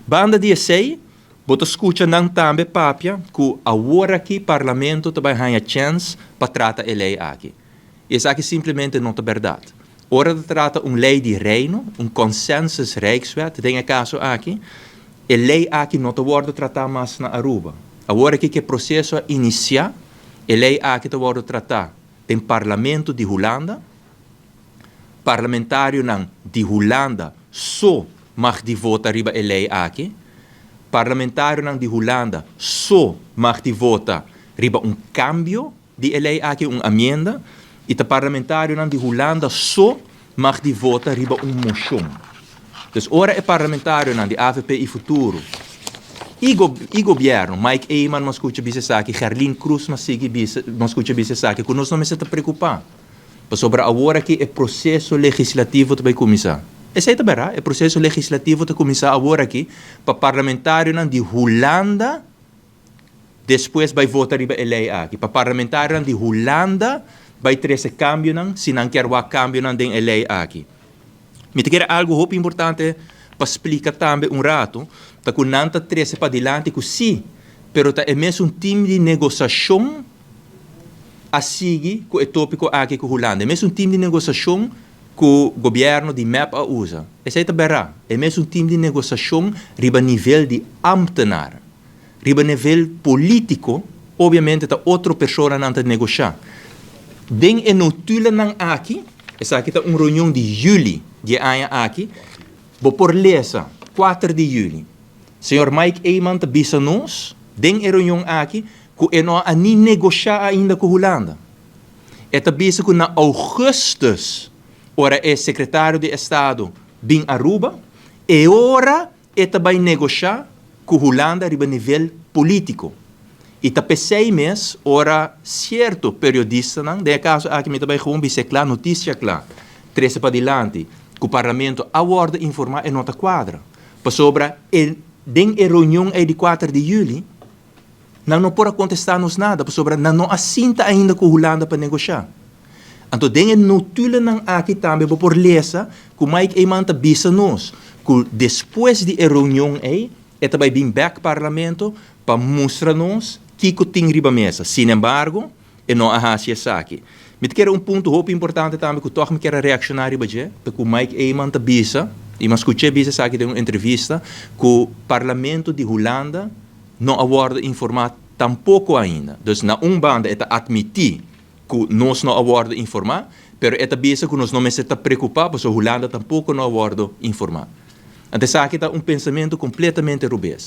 Banda dia 6, bota escuta não também papia que agora aqui parlamento também tem a chance para tratar a lei aqui. Isso aqui simplesmente não é verdade. Ora de trata lei de reino, consensus Rijkswet, tem caso aqui, a lei aqui não wordt tratada mais na Aruba. Agora que o processo inicia, a lei aqui te wordt tratada tem parlamento de Holanda, parlamentário de Holanda só mag die vota riba a lei aqui, parlamentário de Holanda só mag die vota riba cambio de lei aqui, amenda, e o parlamentário de Holanda só mag die vota riba motion. Dus ora é parlamentário de AVP e Futuro. E governo, Mike Eyman, mas escuta bisesaki, Gerlin Cruz, mas sigue bisesaki, que nós não me se preocupar. Sobre agora que é processo legislativo que vai começar. Esse é o processo legislativo que começar agora aqui, para parlamentário de Holanda, depois vai votar a lei aqui. Para parlamentário de Holanda, vai ter esse câmbio, se não quer o câmbio, tem a lei aqui. Me quer algo muito importante para explicar também rato, que não está treze para adiante, que sim, pero é mesmo time de negociação a seguir com o tópico aqui com a Holanda. É mesmo time de negociação que o governo de MEP usa. Esse é verdade. É mesmo time de negociação riba nível de ambtenaar. Riba nível político, obviamente, está outra pessoa não está negociar. Den é notula não aqui, essa aqui está reunião de julho, de ano aqui, vou por lesa, 4 de julho. Senhor Mike Eyman está bisa nós, den é reunião aqui, que não há nem negociar ainda com a Holanda. Está bisa que na augustus, ora é secretário de Estado bem Aruba, e ora está vai negociar com a Holanda a nível político. E está pensei mês, ora certo periodista, não, de caso aqui me também gewoon bise claro, notícia claro, 13 para adiante, que o parlamento aborda informar e nota quadra. Para sobre den reunião de 4 de julho, não pode contestar-nos nada, para sobre não assinta ainda com a Holanda para negociar. Então, den notula não aqui também, por lesa, que o Mike Eyman está bisa nos, que depois de reunião é também bem back parlamento, para mostrar-nos que tem riba mesa. Sin embargo, não há essa aqui. Me quero ponto muito importante também, que eu me quero reaccionar riba je, porque o Mike Eyman está bisa, e mas escutei bisa aqui de uma entrevista, que o parlamento de Holanda não aborda informar tampouco ainda. Dus na banda é admitir que nós não aborda informar, pero é bisa que nós não me se preocupar, porque a Holanda tampouco não aborda informar. Então, essa aqui está pensamento completamente rubês.